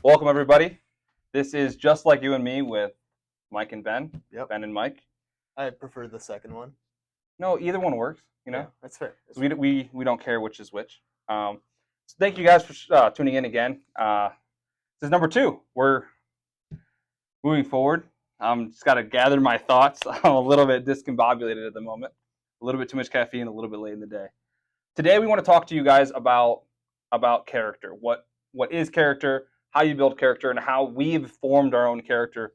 Welcome, everybody. This is Just Like You and Me with Mike and Ben. Yep. Ben and Mike. I prefer the second one. No, either one works, Yeah, that's fair. That's So fair. we don't care which is which. So thank you guys for tuning in again. This is number 2. We're moving forward. Just got to gather my thoughts. I'm a little bit discombobulated at the moment. A little bit too much caffeine, a little bit late in the day. Today we want to talk to you guys about character. What is character? How you build character, and how we've formed our own character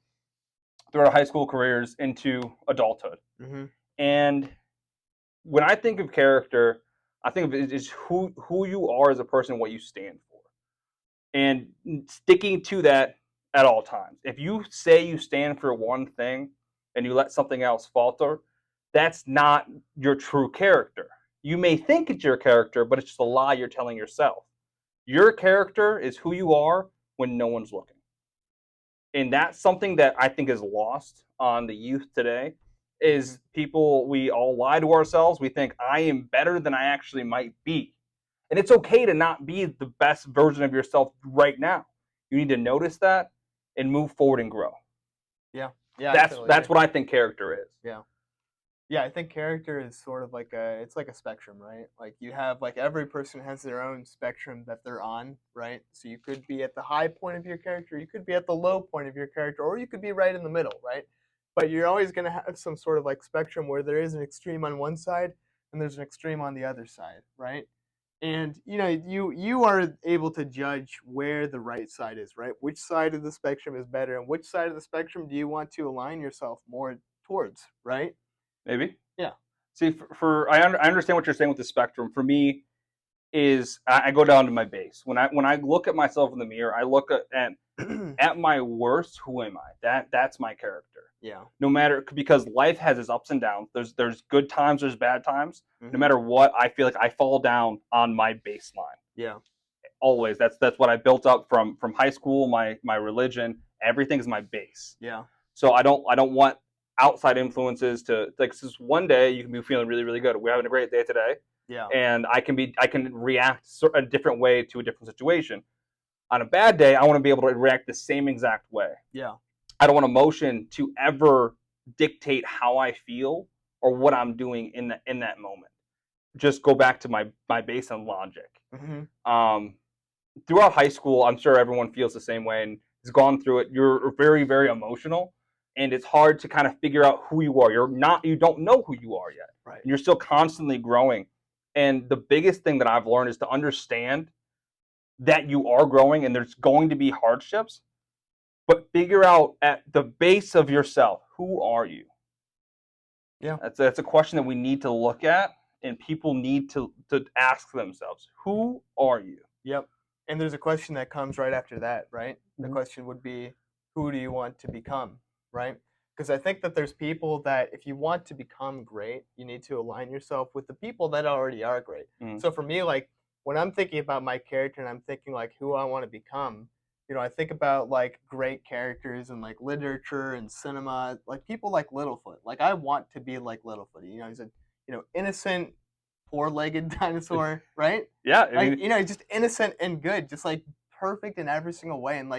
through our high school careers into adulthood. Mm-hmm. And when I think of character, I think of it as who you are as a person, what you stand for, and sticking to that at all times. If you say you stand for one thing and you let something else falter, that's not your true character. You may think it's your character, but it's just a lie you're telling yourself. Your character is who you are when no one's looking. And that's something that I think is lost on the youth today is people, we all lie to ourselves. We think I am better than I actually might be. And it's okay to not be the best version of yourself right now. You need to notice that and move forward and grow. Yeah. That's what I think character is. Yeah, I think character is sort of like it's like a spectrum, right? Like you have every person has their own spectrum that they're on, right? So you could be at the high point of your character, you could be at the low point of your character, or you could be right in the middle, right? But you're always going to have some sort of spectrum where there is an extreme on one side and there's an extreme on the other side, right? And you are able to judge where the right side is, right? Which side of the spectrum is better, and which side of the spectrum do you want to align yourself more towards, right? Maybe. Yeah. See, I understand what you're saying with the spectrum. For me, is I go down to my base. When I look at myself in the mirror, I look at my worst. Who am I? That's my character. Yeah. No matter, because life has its ups and downs. There's good times. There's bad times. Mm-hmm. No matter what, I feel like I fall down on my baseline. Yeah. Always. That's what I built up from high school. My religion. Everything's my base. Yeah. So I don't want outside influences to just one day you can be feeling really, really good. We're having a great day today. Yeah. And I can react a different way to a different situation. On a bad day, I want to be able to react the same exact way. Yeah. I don't want emotion to ever dictate how I feel or what I'm doing in that moment. Just go back to my base and logic. Mm-hmm. Throughout high school, I'm sure everyone feels the same way and has gone through it. You're very, very emotional, and it's hard to kind of figure out who you are. You don't know who you are yet. Right. And you're still constantly growing. And the biggest thing that I've learned is to understand that you are growing and there's going to be hardships, but figure out at the base of yourself, who are you? Yeah. That's a question that we need to look at, and people need to ask themselves, who are you? Yep. And there's a question that comes right after that, right? Mm-hmm. The question would be, who do you want to become, right? Because I think that there's people that if you want to become great, you need to align yourself with the people that already are great. Mm-hmm. So for me, when I'm thinking about my character and I'm thinking who I want to become, I think about great characters in literature and cinema, people like Littlefoot. I want to be like Littlefoot. He's a innocent, four-legged dinosaur, right? Yeah, I mean, he's just innocent and good, just perfect in every single way. And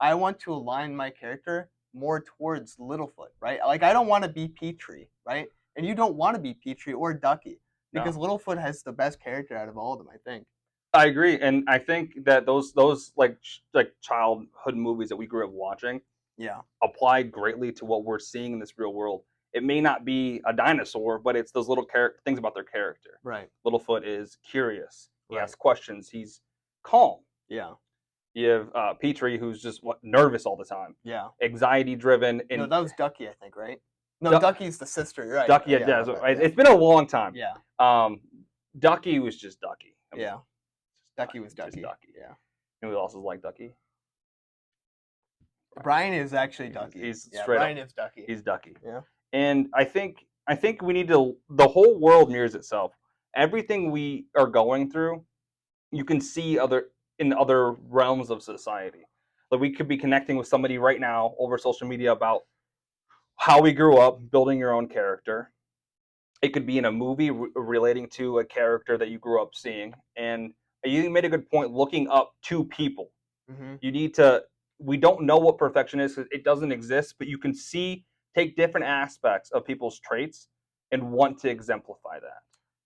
I want to align my character more towards Littlefoot, right? I don't want to be Petrie, right? And you don't want to be Petrie or Ducky because Littlefoot has the best character out of all of them, I think. I agree, and I think that those childhood movies that we grew up watching, apply greatly to what we're seeing in this real world. It may not be a dinosaur, but it's those little things about their character. Right. Littlefoot is curious. He asks questions. He's calm. Yeah. You have Petrie, who's just nervous all the time. Yeah. Anxiety-driven. No, that was Ducky, I think, right? No, Ducky's the sister, right? Ducky, yeah. It's been a long time. Yeah. Ducky was just Ducky. Ducky was Ducky. Ducky. Yeah. And who else is like Ducky? Brian is actually Ducky. Brian is Ducky. He's Ducky. Yeah. And I think we need to. The whole world mirrors itself. Everything we are going through, you can see in other realms of society. Like we could be connecting with somebody right now over social media about how we grew up, building your own character. It could be in a movie relating to a character that you grew up seeing, and you made a good point. Looking up to people, Mm-hmm. you need to we don't know what perfection is because it doesn't exist, but you can take different aspects of people's traits and want to exemplify that.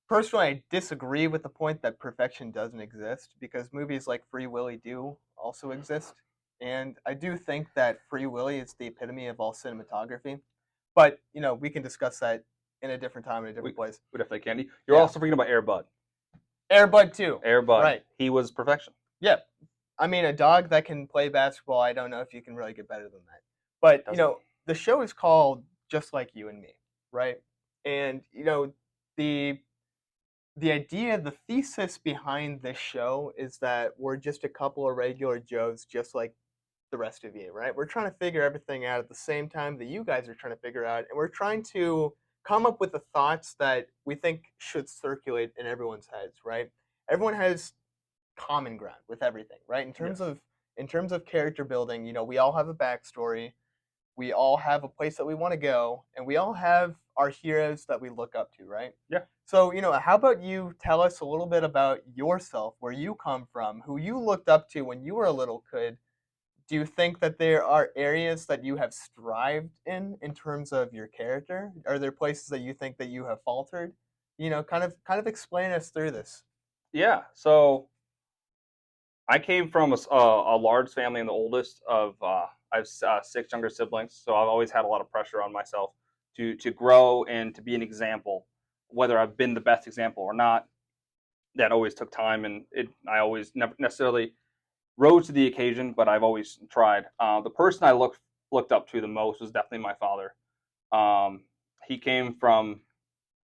Personally, I disagree with the point that perfection doesn't exist because movies like Free Willy do also exist. And I do think that Free Willy is the epitome of all cinematography. But, we can discuss that in a different time, in a different We, place. we definitely can. You're Yeah. also forgetting about Air Bud. Air Bud too. Air Bud. Right. He was perfection. Yeah. I mean, a dog that can play basketball, I don't know if you can really get better than that. But, Doesn't the show is called Just Like You and Me, right? And, the idea, the thesis behind this show is that we're just a couple of regular Joes just like the rest of you, right? We're trying to figure everything out at the same time that you guys are trying to figure out, and we're trying to come up with the thoughts that we think should circulate in everyone's heads, right? Everyone has common ground with everything, right? Yes. In terms of character building, we all have a backstory, we all have a place that we want to go, and we all have our heroes that we look up to, right? Yeah. So, how about you tell us a little bit about yourself, where you come from, who you looked up to when you were a little kid? Do you think that there are areas that you have strived in terms of your character? Are there places that you think that you have faltered? Kind of explain us through this. Yeah. So I came from a large family and the oldest of I have 6 younger siblings, so I've always had a lot of pressure on myself to grow and to be an example. Whether I've been the best example or not, that always took time, and I always never necessarily rose to the occasion, but I've always tried. The person I looked up to the most was definitely my father. Um, he came from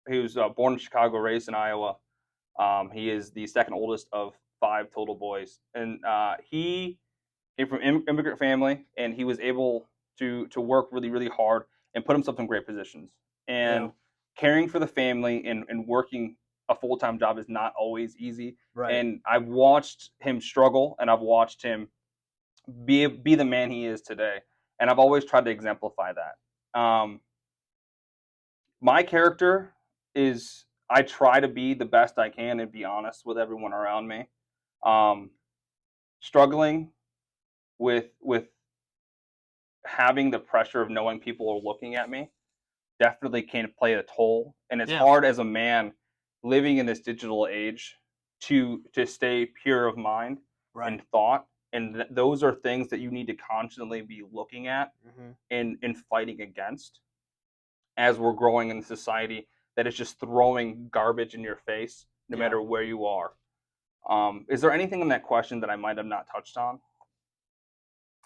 he was born in Chicago, raised in Iowa. He is the second oldest of 5 total boys, and he came from immigrant family, and he was able to work really really hard and put himself in great positions. Yeah. And caring for the family and working a full time job is not always easy. Right. And I've watched him struggle, and I've watched him be the man he is today. And I've always tried to exemplify that. My character is I try to be the best I can and be honest with everyone around me. Um, Struggling with having the pressure of knowing people are looking at me definitely can play a toll, and it's Yeah. hard as a man living in this digital age to stay pure of mind Right. and thought, and those are things that you need to constantly be looking at Hmm. and fighting against as we're growing in a society that is just throwing garbage in your face no Yeah. matter where you are. Is there anything in that question that I might have not touched on?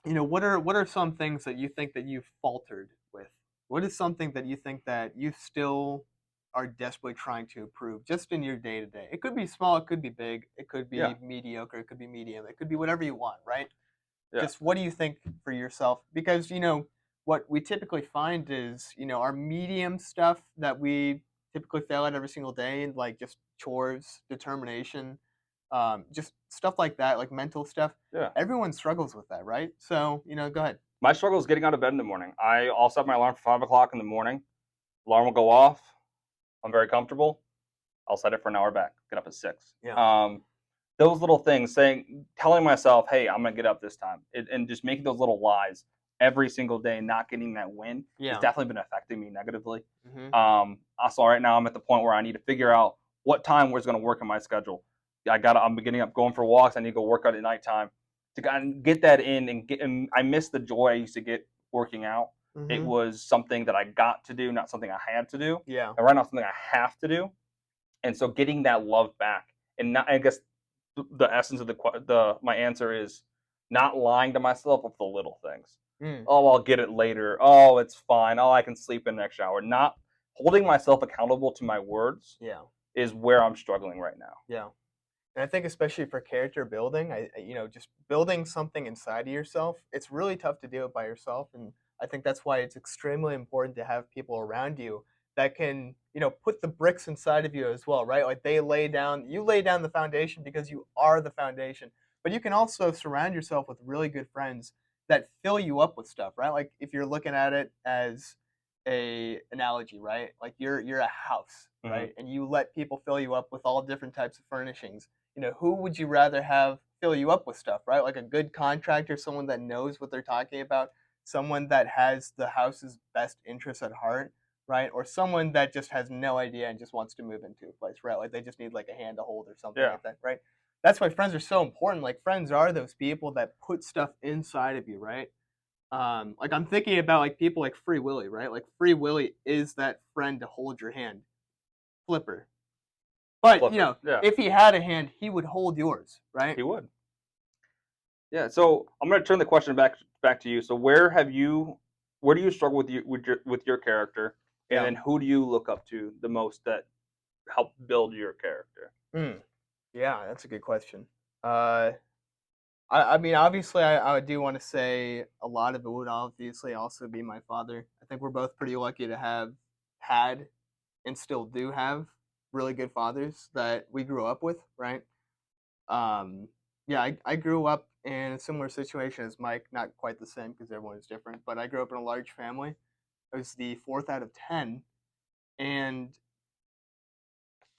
What are some things that you think that you've faltered with? What is something that you think that you still are desperately trying to improve just in your day to day? It could be small, it could be big, it could Yeah, be mediocre, it could be medium, it could be whatever you want, right? yeah, Just what do you think for yourself? Because what we typically find is our medium stuff that we typically fail at every single day, like just chores, determination, just stuff like that, like mental stuff. yeah. Everyone struggles with that, right? So go ahead. My struggle is getting out of bed in the morning. I'll set my alarm for 5 o'clock in the morning. Alarm will go off. I'm very comfortable. I'll set it for an hour back. Get up at 6. Yeah. Those little things, telling myself, "Hey, I'm gonna get up this time," and just making those little lies every single day, not getting that win, has Yeah. definitely been affecting me negatively. Hmm. Also, right now I'm at the point where I need to figure out what time was going to work in my schedule. I'm getting up, going for walks. I need to go work out at nighttime to get that in and I miss the joy I used to get working out. It Hmm. was something that I got to do, not something I had to do. Yeah. And right now, it's something I have to do. And so, getting that love back, and not, I guess the essence of the my answer is not lying to myself with the little things. Mm. Oh, I'll get it later. Oh, it's fine. Oh, I can sleep in the next hour. Not holding myself accountable to my words Yeah. is where I'm struggling right now. Yeah. And I think especially for character building, just building something inside of yourself, it's really tough to do it by yourself. And I think that's why it's extremely important to have people around you that can, put the bricks inside of you as well, right? Like you lay down the foundation because you are the foundation. But you can also surround yourself with really good friends that fill you up with stuff, right? Like if you're looking at it as a analogy, right? Like you're a house, Hmm. right? And you let people fill you up with all different types of furnishings. Who would you rather have fill you up with stuff, right? Like a good contractor, someone that knows what they're talking about, someone that has the house's best interests at heart, right? Or someone that just has no idea and just wants to move into a place, right? Like they just need like a hand to hold or something Yeah. like that, right? That's why friends are so important. Like friends are those people that put stuff inside of you, right? Like I'm thinking about like people like Free Willy, right? Like Free Willy is that friend to hold your hand. Flipper. But you Flipper. know, Yeah. if he had a hand, he would hold yours, right? He would. Yeah. So I'm going to turn the question back to you. So where do you struggle with your character, and Yeah. then who do you look up to the most that help build your character? Hmm. Yeah, that's a good question. Uh, I mean, obviously, I do want to say a lot of it would obviously also be my father. I think we're both pretty lucky to have had and still do have really good fathers that we grew up with, right? Um, yeah, I grew up in a similar situation as Mike, not quite the same because everyone is different, but I grew up in a large family. I was the fourth out of 10, and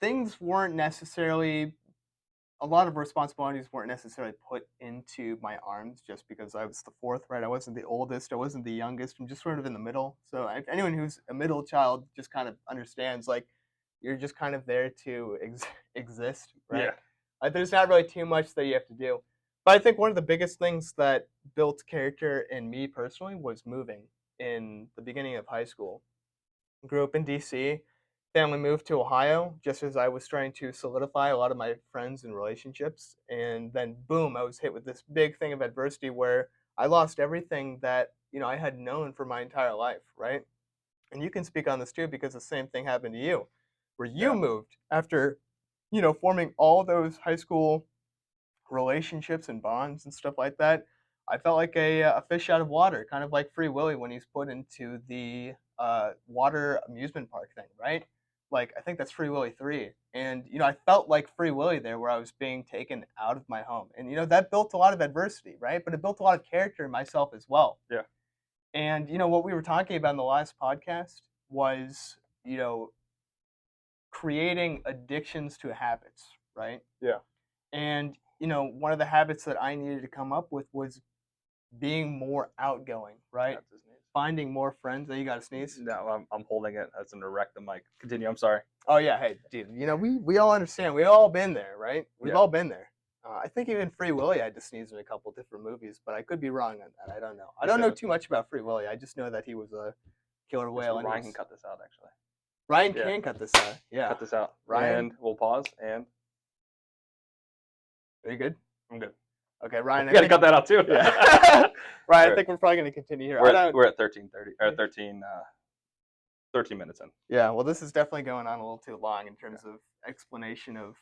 things weren't necessarily a lot of responsibilities weren't necessarily put into my arms just because I was the fourth, right? I wasn't the oldest, I wasn't the youngest. I'm just sort of in the middle. So anyone who's a middle child just kind of understands, like, you're just kind of there to exist, right? Yeah. Like, there's not really too much that you have to do. But I think one of the biggest things that built character in me personally was moving in the beginning of high school. Grew up in DC. Family moved to Ohio just as I was trying to solidify a lot of my friends and relationships. And then, boom, I was hit with this big thing of adversity where I lost everything that, I had known for my entire life, right? And you can speak on this too because the same thing happened to you, where you Yeah. moved after, forming all those high school relationships and bonds and stuff like that. I felt like a fish out of water, kind of like Free Willy when he's put into the water amusement park thing, right? Like I think that's Free Willy 3, and I felt like Free Willy there, where I was being taken out of my home, and that built a lot of adversity, right? But it built a lot of character in myself as well. Yeah. And what we were talking about in the last podcast was creating addictions to habits, right? Yeah. And one of the habits that I needed to come up with was being more outgoing, right? That's his name. Finding more friends. Oh, you got to sneeze? No, I'm holding it as an erect the mic. Continue. I'm sorry. Oh yeah, hey, dude. We all understand. We've all been there, right? We've Yeah. all been there. I think even Free Willy had to sneeze in a couple different movies, but I could be wrong on that. I don't know. I don't know too much about Free Willy. I just know that he was a killer whale. And Ryan can cut this out, actually. Ryan Yeah. can cut this out. Yeah. Cut this out. Ryan? And we'll pause. And Are you good? I'm good. Okay, Ryan. You got to cut that out too. Yeah. Ryan, I think we're probably going to continue here. We're at 13:30 or 13 minutes in. Yeah, well, this is definitely going on a little too long in terms of explanation of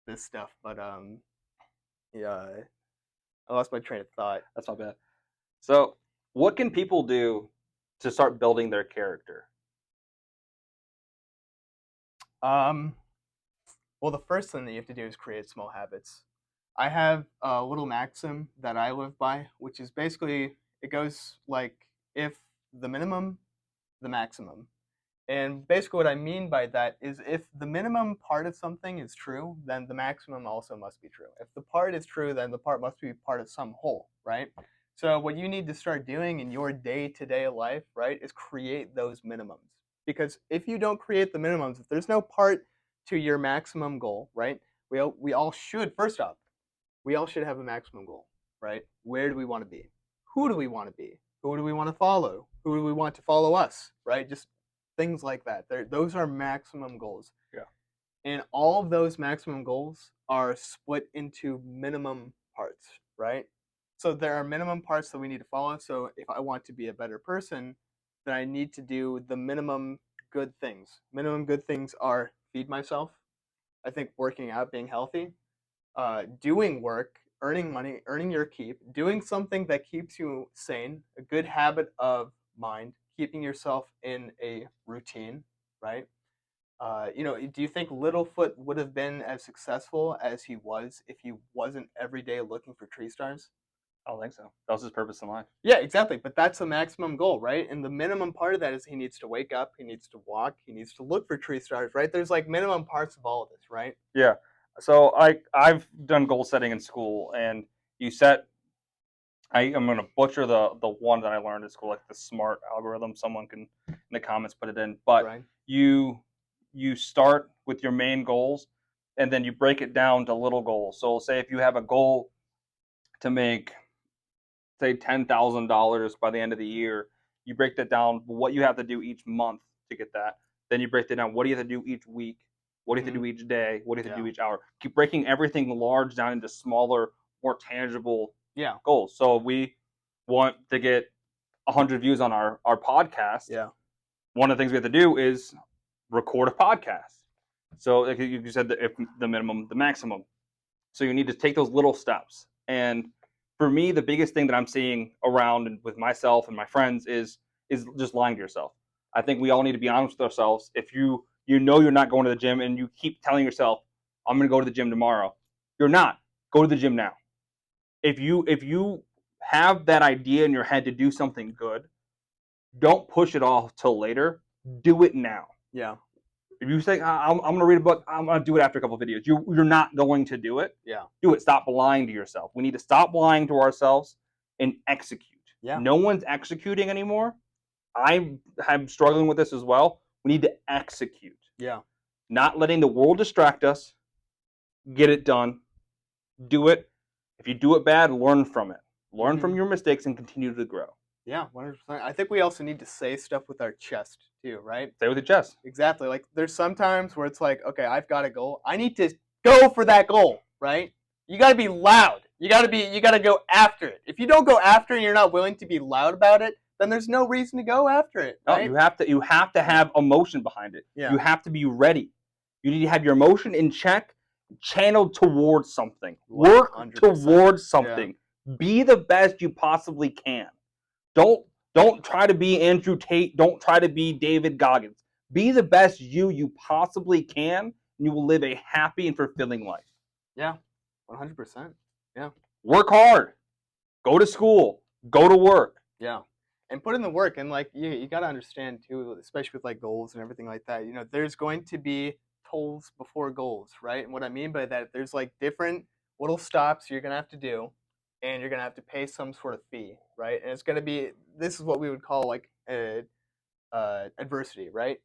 this stuff, but yeah, I lost my train of thought. That's not bad. So, what can people do to start building their character? Well, the first thing that you have to do is create small habits. I have a little maxim that I live by, which is basically it goes like if the minimum, the maximum. And basically, what I mean by that is if the minimum part of something is true, then the maximum also must be true. If the part is true, then the part must be part of some whole, right? So, what you need to start doing in your day to day life, right, is create those minimums. Because if you don't create the minimums, if there's no part to your maximum goal, right, we all should, first off, we all should have a maximum goal, right? Where do we want to be? Who do we want to be? Who do we want to follow? Who do we want to follow us, right? Just things like that. Those are maximum goals. Yeah. And all of those maximum goals are split into minimum parts, right? So there are minimum parts that we need to follow. So if I want to be a better person, then I need to do the minimum good things. Minimum good things are feed myself. I think working out, being healthy, doing work, earning money, earning your keep, doing something that keeps you sane, a good habit of mind, keeping yourself in a routine, right? Do you think Littlefoot would have been as successful as he was if he wasn't every day looking for tree stars? I don't think so. That was his purpose in life. Yeah, exactly. But that's the maximum goal, right? And the minimum part of that is he needs to wake up, he needs to walk, he needs to look for tree stars, right? There's like minimum parts of all of this, right? Yeah. So I've done goal setting in school, and you set. I'm going to butcher the one that I learned in school, like the SMART algorithm. Someone can in the comments put it in, but Right. you you start with your main goals, and then you break it down to little goals. So say if you have a goal to make, say, $10,000 by the end of the year, you break that down what you have to do each month to get that. Then you break that down what do you have to do each week, what do you have to do each day, what do you have to do each hour. Keep breaking everything large down into smaller, more tangible Yeah. goals. So if we want to get 100 views on our podcast, Yeah. one of the things we have to do is record a podcast. So like you said, if the minimum, the maximum. So you need to take those little steps. And for me, the biggest thing that I'm seeing around and with myself and my friends is just lying to yourself. I think we all need to be honest with ourselves. If you know you're not going to the gym and you keep telling yourself, I'm going to go to the gym tomorrow, you're not. Go to the gym now. If you have that idea in your head to do something good, don't push it off till later. Do it now. Yeah. If you say I'm going to read a book, I'm going to do it after a couple of videos. You're not going to do it. Yeah. Do it. Stop lying to yourself. We need to stop lying to ourselves and execute. Yeah. No one's executing anymore. I'm struggling with this as well. We need to execute. Yeah. Not letting the world distract us. Get it done. Do it. If you do it bad, learn from it. Learn from your mistakes and continue to grow. Yeah, 100%. I think we also need to say stuff with our chest too, right? Stay with your chest. Exactly. Like there's some times where it's like, okay, I've got a goal. I need to go for that goal, right? You got to be loud. You got to go after it. If you don't go after it and you're not willing to be loud about it, then there's no reason to go after it, No, right? you have to have emotion behind it. Yeah. You have to be ready. You need to have your emotion in check, channeled towards something. Work 100%. towards something. Be the best you possibly can. Don't try to be Andrew Tate. Don't try to be David Goggins. Be the best you possibly can, and you will live a happy and fulfilling life. Yeah, 100%. Yeah. Work hard. Go to school. Go to work. Yeah. And put in the work, and like you got to understand too, especially with like goals and everything like that. You know, there's going to be tolls before goals, right? And what I mean by that, there's like different little stops you're gonna have to do, and you're gonna have to pay some sort of fee, right? And it's gonna be, this is what we would call like adversity, right?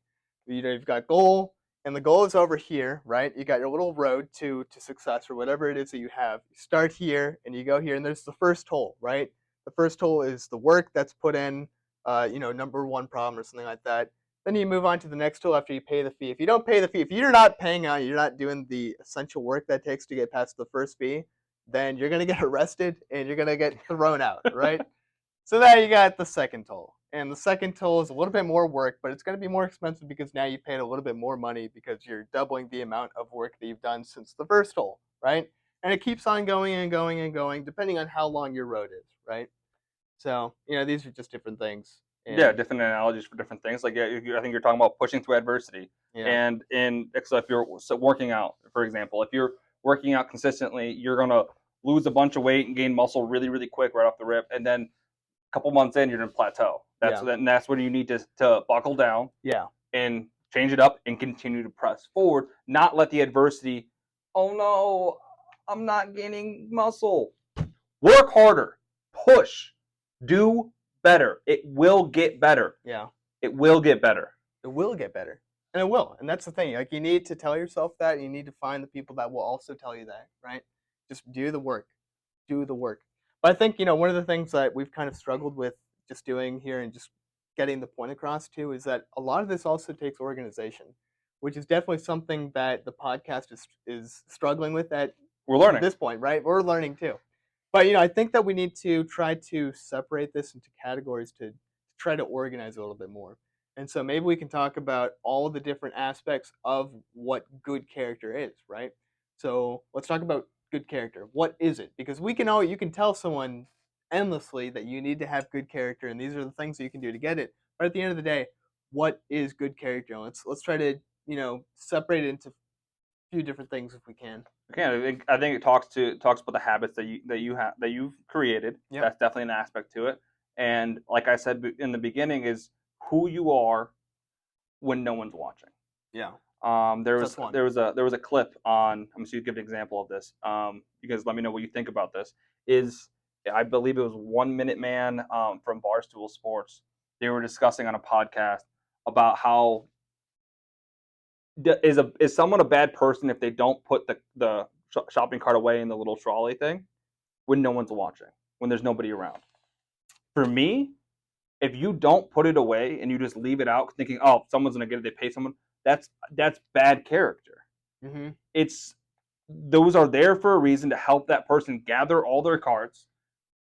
You know, you've got goal, and the goal is over here, right? You got your little road to success or whatever it is that you have. You start here and you go here, and there's the first toll, right? The first toll is the work that's put in, you know, number one problem or something like that. Then you move on to the next toll after you pay the fee. If you don't pay the fee, if you're not paying out, you're not doing the essential work that takes to get past the first fee, then you're gonna get arrested and you're gonna get thrown out, right? So now you got the second toll. And the second toll is a little bit more work, but it's going to be more expensive because now you paid a little bit more money because you're doubling the amount of work that you've done since the first toll, right? And it keeps on going and going and going depending on how long your road is, right? So, you know, these are just different things. Yeah, And different analogies for different things. Like, yeah, I think you're talking about pushing through adversity. yeah, And so if you're working out, for example, if you're working out consistently, you're gonna lose a bunch of weight and gain muscle really, really quick right off the rip, and then a couple months in, you're gonna plateau. yeah, That's when you need to buckle down yeah, and change it up and continue to press forward. Not let the adversity. Oh no, I'm not gaining muscle. Work harder. Push. Do better. It will get better. yeah. It will get better. It will get better. And it will. And that's the thing. Like you need to tell yourself that. And you need to find the people that will also tell you that, right? Just do the work. Do the work. But I think, you know, one of the things that we've kind of struggled with just doing here and just getting the point across too is that a lot of this also takes organization, which is definitely something that the podcast is struggling with at We're learning. this point, right? We're learning too. But you know, I think that we need to try to separate this into categories to try to organize a little bit more. And so maybe we can talk about all the different aspects of what good character is, right? So let's talk about good character. What is it? Because you can tell someone endlessly that you need to have good character and these are the things that you can do to get it. But at the end of the day, what is good character? Let's try to, you know, separate it into a few different things if we can. Okay, I think it talks about the habits that you've created. Yep. That's definitely an aspect to it. And like I said in the beginning, is who you are when no one's watching. Yeah. There So was that's one. there was a clip on. I'm just going to give an example of this. You guys let me know what you think about this. Is I believe it was 1 Minute Man from Barstool Sports. They were discussing on a podcast about how is someone a bad person if they don't put the shopping cart away in the little trolley thing when no one's watching, when there's nobody around. For me, if you don't put it away and you just leave it out thinking, oh, someone's gonna get it, they pay someone, that's bad character. Mm-hmm. It's those are there for a reason to help that person gather all their cards.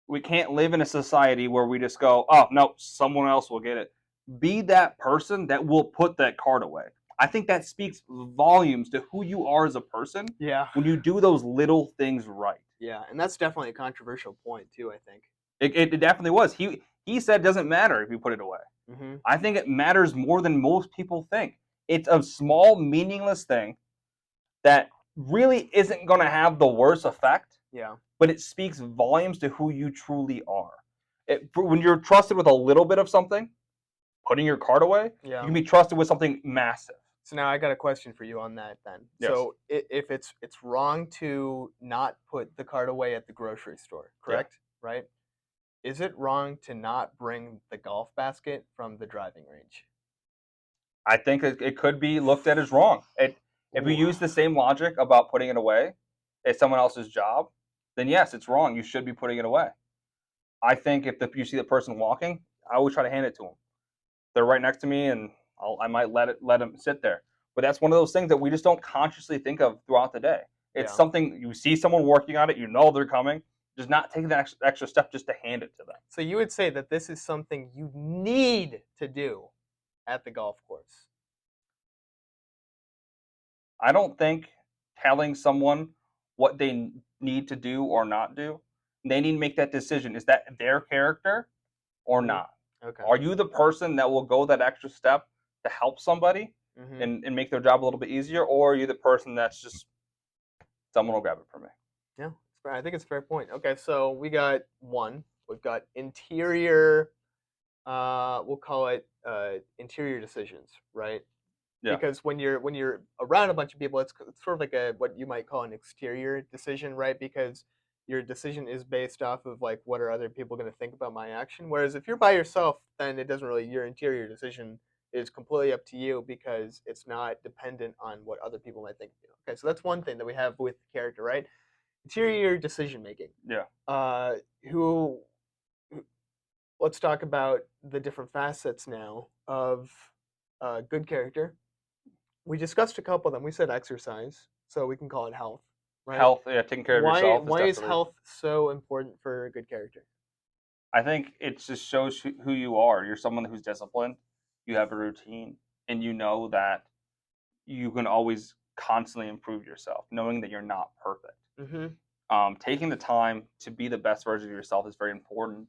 We can't live in a society where we just go, oh no, someone else will get it. Be that person that will put that card away. I think that speaks volumes to who you are as a person Yeah. when you do those little things right. Yeah, and that's definitely a controversial point too, I think. It definitely was. He said it doesn't matter if you put it away. Mm-hmm. I think it matters more than most people think. It's a small, meaningless thing that really isn't going to have the worst effect, Yeah. but it speaks volumes to who you truly are. When you're trusted with a little bit of something, putting your card away, you Yeah. can be trusted with something massive. So now I got a question for you on that then. Yes. So if it's wrong to not put the card away at the grocery store, Yeah. correct? Right? Is it wrong to not bring the golf basket from the driving range? I think it could be looked at as wrong. If we Ooh. use the same logic about putting it away as someone else's job, then yes, it's wrong. You should be putting it away. I think if you see the person walking, I always try to hand it to them. They're right next to me, and I might let them sit there. But that's one of those things that we just don't consciously think of throughout the day. It's Yeah. something you see someone working on it, you know they're coming, just not taking that extra step just to hand it to them. So you would say that this is something you need to do at the golf course. I don't think telling someone what they need to do or not do, they need to make that decision. Is that their character or Mm-hmm. not? Okay. Are you the person that will go that extra step to help somebody Mm-hmm. and make their job a little bit easier? Or are you the person that's just someone will grab it for me? Yeah, it's fair. I think it's a fair point. Okay, so we got one. We've got interior. We'll call it interior decisions, right? Yeah. Because when you're around a bunch of people, it's sort of like a what you might call an exterior decision, right? Because your decision is based off of like what are other people going to think about my action. Whereas if you're by yourself, then it doesn't really your interior decision is completely up to you because it's not dependent on what other people might think of you. Okay, so that's one thing that we have with character, right? Interior decision making. Yeah. Uh, who? Let's talk about the different facets now of good character. We discussed a couple of them. We said exercise, so we can call it health, right? Health, yeah, taking care of Why yourself is why is definitely. health so important for a good character? I think it just shows who you are. You're someone who's disciplined. You have a routine, and you know that you can always constantly improve yourself, knowing that you're not perfect. Mm-hmm. Taking the time to be the best version of yourself is very important,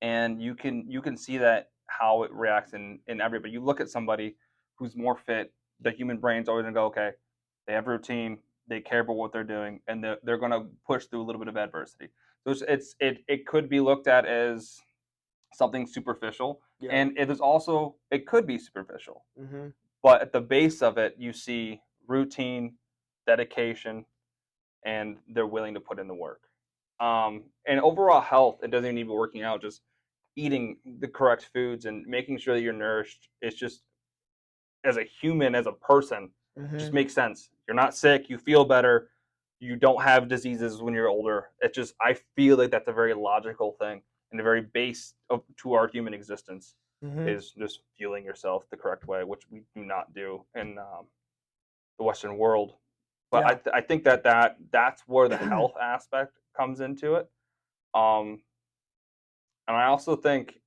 and you can see that how it reacts in everybody. You look at somebody who's more fit, the human brain's always gonna go, okay, they have a routine, they care about what they're doing, and they're gonna push through a little bit of adversity. So it could be looked at as something superficial, Yeah. and it could be superficial, Mm-hmm. but at the base of it, you see routine, dedication, and they're willing to put in the work. And overall health, it doesn't even need working out, just eating the correct foods and making sure that you're nourished. It's just as a human, as a person, Mm-hmm. just makes sense. You're not sick, you feel better, you don't have diseases when you're older. It's just, I feel like that's a very logical thing and a very base to our human existence Mm-hmm. is just fueling yourself the correct way, which we do not do in the Western world. But Yeah. I think that's where the health aspect comes into it. Um, and I also think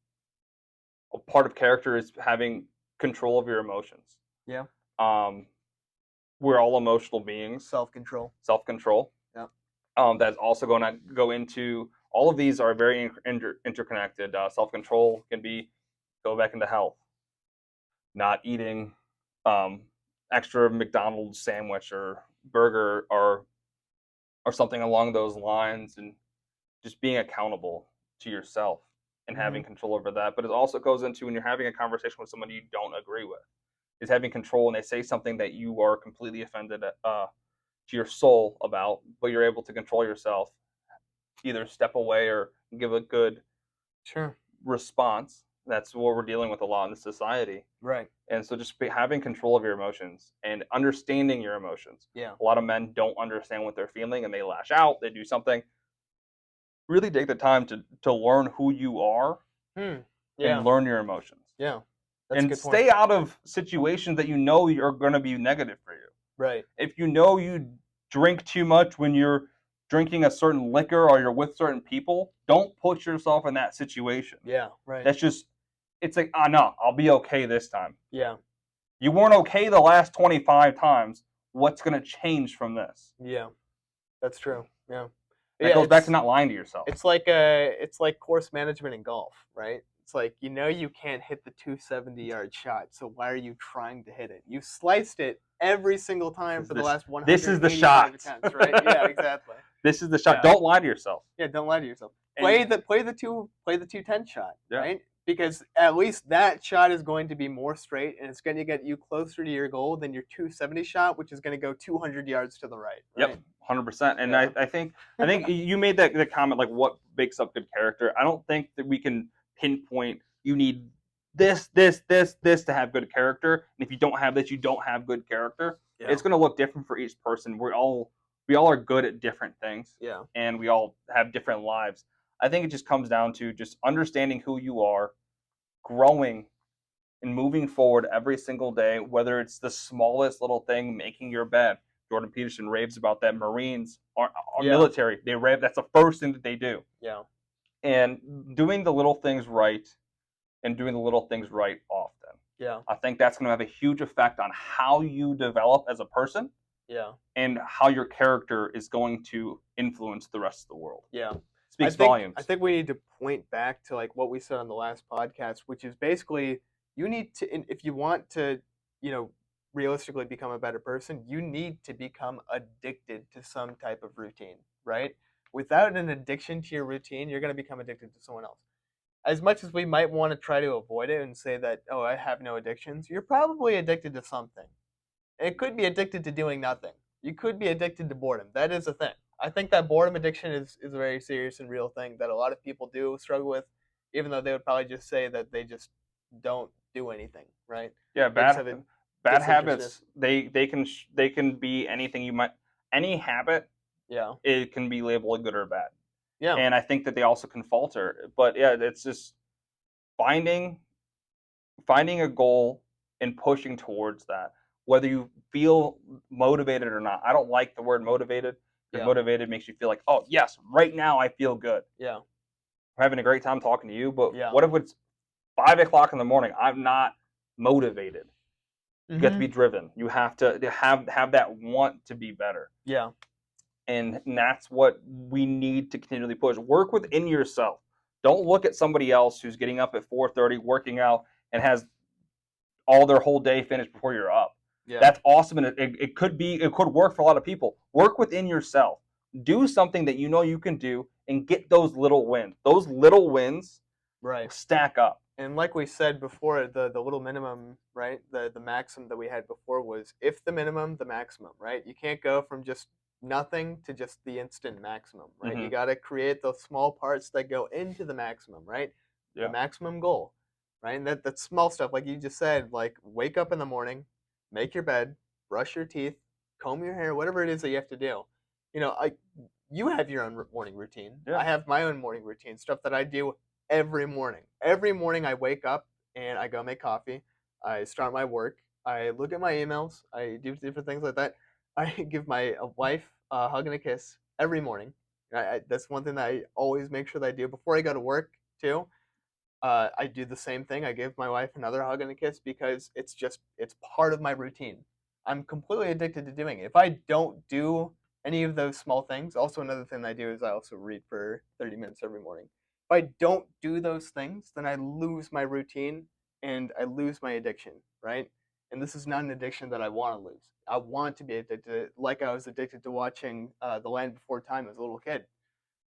a part of character is having control of your emotions. Yeah. Um, we're all emotional beings, Self control. self control. Yeah. That's also going to go into all of these are very interconnected. Self control can be go back into health, not eating um, extra McDonald's sandwich or burger or something along those lines, and just being accountable to yourself and Mm-hmm. having control over that. But it also goes into when you're having a conversation with someone you don't agree with. is having control, and they say something that you are completely offended to your soul about, but you're able to control yourself, either step away or give a good Sure. response. That's what we're dealing with a lot in society. Right. And so just having control of your emotions and understanding your emotions. Yeah. A lot of men don't understand what they're feeling and they lash out, they do something. Really take the time to learn who you are Hmm. and Yeah. learn your emotions. Yeah. That's a And good point. stay out of situations that you know are going to be negative for you. Right. If you know you drink too much when you're drinking a certain liquor or you're with certain people, don't put yourself in that situation. Yeah. Right. That's just, it's like, ah, no, I'll be okay this time. Yeah. You weren't okay the last 25 times. What's going to change from this? Yeah. That's true. Yeah. That Yeah. goes back to not lying to yourself. It's like course management in golf, right? It's like you can't hit the 270-yard shot, so why are you trying to hit it? You sliced it every single time for the last This is the 185 shot. attempts, right? Yeah, exactly. This is the shot. Yeah. Don't lie to yourself. Yeah, don't lie to yourself. And Play the 210 shot, yeah, right? Because at least that shot is going to be more straight and it's going to get you closer to your goal than your 270 shot, which is going to go 200 yards to the right. Right? yep, 100%. And Yeah. I think you made that the comment like what makes up good character. I don't think that we can pinpoint you need this to have good character. And if you don't have this, you don't have good character. Yeah. It's going to look different for each person. We all are good at different things. Yeah. And we all have different lives. I think it just comes down to just understanding who you are, growing and moving forward every single day, whether it's the smallest little thing, making your bed. Jordan Peterson raves about that. Marines are Yeah. military. They rave. That's the first thing that they do. Yeah. And doing the little things right and doing the little things right often. Yeah. I think that's going to have a huge effect on how you develop as a person Yeah. and how your character is going to influence the rest of the world. Yeah. Speaks volumes. I think we need to point back to like what we said on the last podcast, which is basically you need to, if you want to, you know, realistically become a better person, you need to become addicted to some type of routine, right? Without an addiction to your routine, you're going to become addicted to someone else. As much as we might want to try to avoid it and say that, oh, I have no addictions, you're probably addicted to something. It could be addicted to doing nothing. You could be addicted to boredom. That is a thing. I think that boredom addiction is a very serious and real thing that a lot of people do struggle with, even though they would probably just say that they just don't do anything, right? Yeah, They just have a bad disinterestedness. habits. They can be anything you might. Any habit, Yeah, it can be labeled good or bad. yeah, And I think that they also can falter. But yeah, it's just finding finding a goal and pushing towards that, whether you feel motivated or not. I don't like the word motivated because yeah, motivated makes you feel like, oh yes, right now I feel good. yeah, I'm having a great time talking to you. But yeah. what if it's 5 o'clock in the morning? I'm not motivated. You have to Mm-hmm. be driven. You have to have that want to be better. Yeah, And that's what we need to continually push. Work within yourself. Don't look at somebody else who's getting up at 4:30, working out, and has all their whole day finished before you're up. yeah, That's awesome, and it could work for a lot of people. Work within yourself. Do something that you know you can do, and get those little wins. Those little wins right. stack up. And like we said before, the little minimum, right? The maxim that we had before was if the minimum, the maximum, right? You can't go from just nothing to just the instant maximum, right? You Mm-hmm. got to create those small parts that go into the maximum, right? The Yeah. maximum goal, right? And that's small stuff, like you just said, like wake up in the morning, make your bed, brush your teeth, comb your hair, whatever it is that you have to do. You know, you have your own morning routine. Yeah. I have my own morning routine, stuff that I do every morning. Every morning I wake up and I go make coffee. I start my work. I look at my emails. I do different things like that. I give my wife a hug and a kiss every morning. That's one thing that I always make sure that I do before I go to work too. I do the same thing. I give my wife another hug and a kiss because it's part of my routine. I'm completely addicted to doing it. If I don't do any of those small things, also another thing that I do is I also read for 30 minutes every morning. If I don't do those things, then I lose my routine and I lose my addiction, right? And this is not an addiction that I want to lose. I want to be addicted, like I was addicted to watching The Land Before Time as a little kid.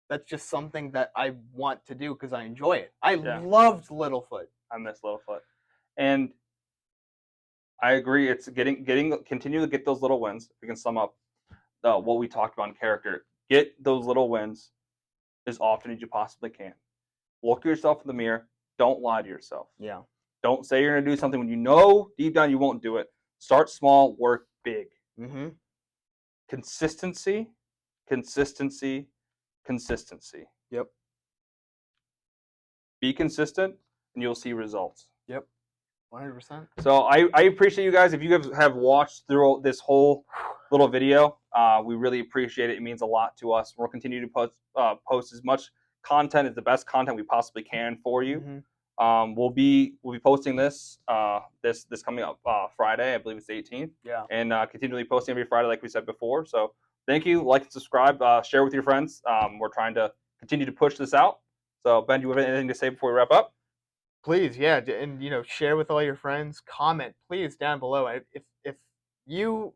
That's just something that I want to do because I enjoy it. I Yeah. loved Littlefoot. I miss Littlefoot. And I agree. It's continue to get those little wins. If we can sum up what we talked about in character, get those little wins as often as you possibly can. Look at yourself in the mirror. Don't lie to yourself. Yeah. Don't say you're going to do something when you know deep down you won't do it. Start small, work big. Mm-hmm. Consistency, consistency, consistency. Yep. Be consistent, and you'll see results. Yep. 100%. So I appreciate you guys. If you guys have watched through this whole little video, we really appreciate it. It means a lot to us. We'll continue to post as much content as the best content we possibly can for you. Mm-hmm. We'll be posting this this coming up Friday. I believe it's the 18th. Yeah. And continually posting every Friday, like we said before. So thank you. Like and subscribe. Share with your friends. We're trying to continue to push this out. So Ben, do you have anything to say before we wrap up? Please, yeah, and share with all your friends. Comment, please, down below. If you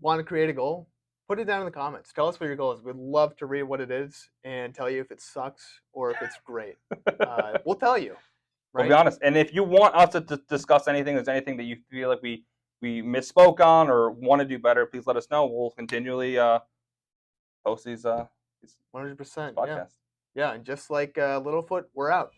want to create a goal, put it down in the comments. Tell us what your goal is. We'd love to read what it is and tell you if it sucks or if it's great. We'll tell you. Right? We'll be honest. And if you want us to discuss anything, there's anything that you feel like we misspoke on or want to do better, please let us know. We'll continually post these 100%. podcasts. Yeah. Yeah, and just like Littlefoot, we're out.